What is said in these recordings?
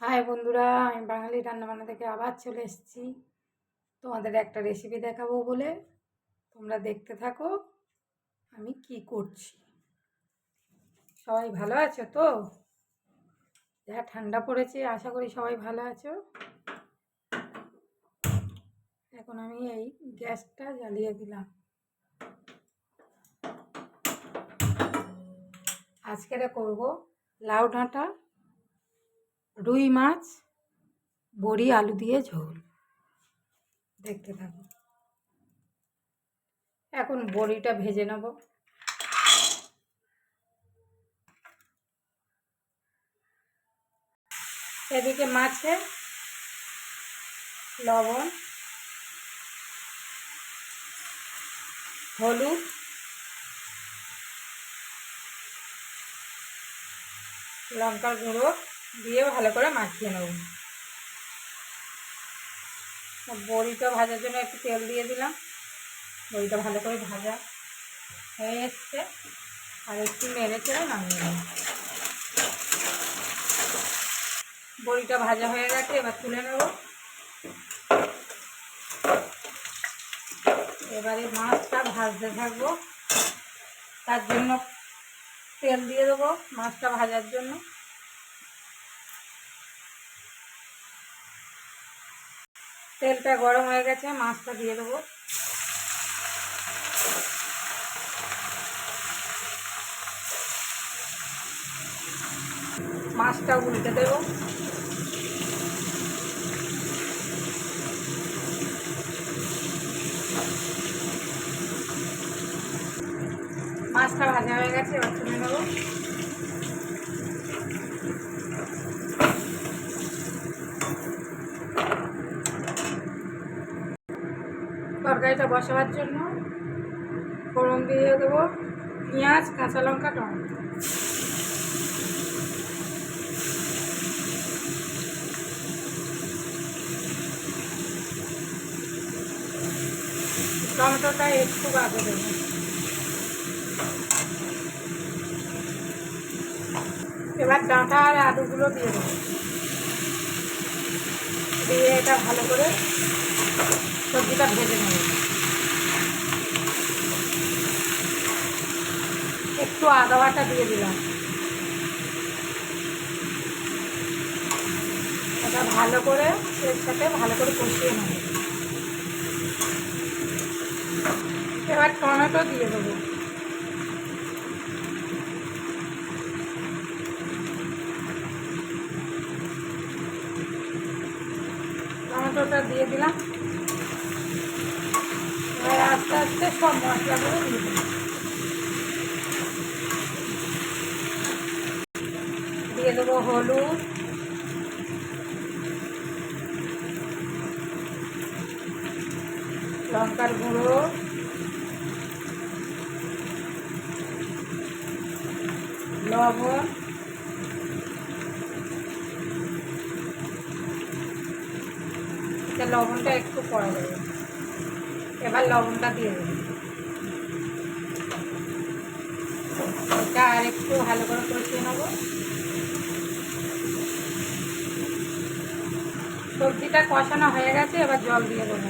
High বন্ধুরা, আমি বাঙালি রান্নাবান্না থেকে আবার চলে এসেছি তোমাদের একটা রেসিপি দেখাবো বলে। তোমরা দেখতে থাকো আমি কি করছি। সবাই ভালো আছো তো? যা ঠান্ডা পড়েছে, আশা করি সবাই ভালো আছো। এখন আমি এই গ্যাসটা জ্বালিয়ে দিলাম। আজকে করব লাউ ডাঁটা, রুই মাছ, বড়ি আলু দিয়ে ঝোল। দেখতে থাকো। এখন বড়িটা ভেজে নেব। এদিকে মাছে লবণ, হলুদ, লঙ্কার গুঁড়ো দিয়ে ভালো করে মাখিয়ে নেব। বড়িটা ভাজার জন্য একটু তেল দিয়ে দিলাম। বড়িটা ভালো করে ভাজা হয়ে এসছে, আর একটু নেড়ে চেড়ে নামিয়ে নেব। বড়িটা ভাজা হয়ে গেছে, এবার তুলে নেব। এবারে মাছটা ভাজতে থাকবো, তার জন্য তেল দিয়ে দেবো মাছটা ভাজার জন্য। তেলটা গরম হয়ে গেছে, মাছটা দিয়ে দেবো। মাছটা উল্টে দেবো। মাছটা ভাজা হয়ে গেছে, এবার তুলে নেবো। তরকারিটা বসাবার জন্য ফোড়ন দিয়ে দেবো পেঁয়াজ, কাঁচা লঙ্কা, টমেটো। টমেটোটা একটু আগে দেবো। এবার ডাঁটা আর আলুগুলো দিয়ে দেবো। দিয়ে এটা ভালো করে সবজিটা ভেজে নেব। একটু আদা বাটা দিয়ে দিলাম। এটা ভালো করে এর সাথে ভালো করে কষিয়ে নেব। এবার টমেটো দিয়ে দেবো। টমেটোটা দিয়ে দিলাম। এবার আস্তে আস্তে সব মশলাগুলো দিয়ে দেবো। দিয়ে দেবো হলুদ, লঙ্কার গুঁড়ো, লবণ, লবণটা একটু পড়ে দেবে। এবার লবণটা দিয়ে দেবো। এটা আর একটু ভালো করে কষিয়ে নেব। সবজিটা কষানো হয়ে গেছে, এবার জল দিয়ে দেবো।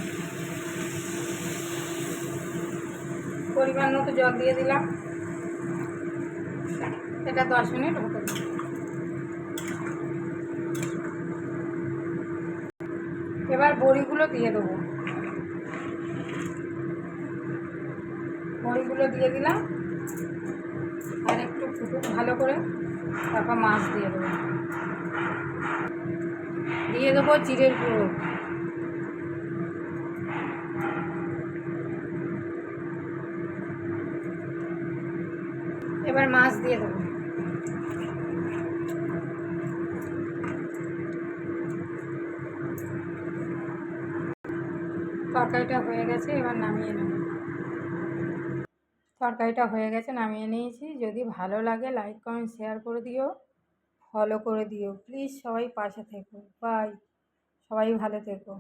পরিমাণ মতো জল দিয়ে দিলাম। এটা 10 মিনিট হতে দেবো। এবার বড়িগুলো দিয়ে দেবো। বড়িগুলো দিয়ে দিলাম, আর একটু ফুটুক ভালো করে, তারপর মাছ দিয়ে দেবো। দিয়ে দেবো জিরের গুঁড়ো। এবার মাছ দিয়ে দেবো। তরকারিটা হয়ে গেছে, এবার নামিয়ে নেব। তরকারিটা হয়ে গেছে, নামিয়ে নিয়েছি। যদি ভালো লাগে লাইক, কমেন্ট, শেয়ার করে দিও, ফলো করে দিও প্লিজ। সবাই পাশে থেকো। বাই। সবাই ভালো থেকো।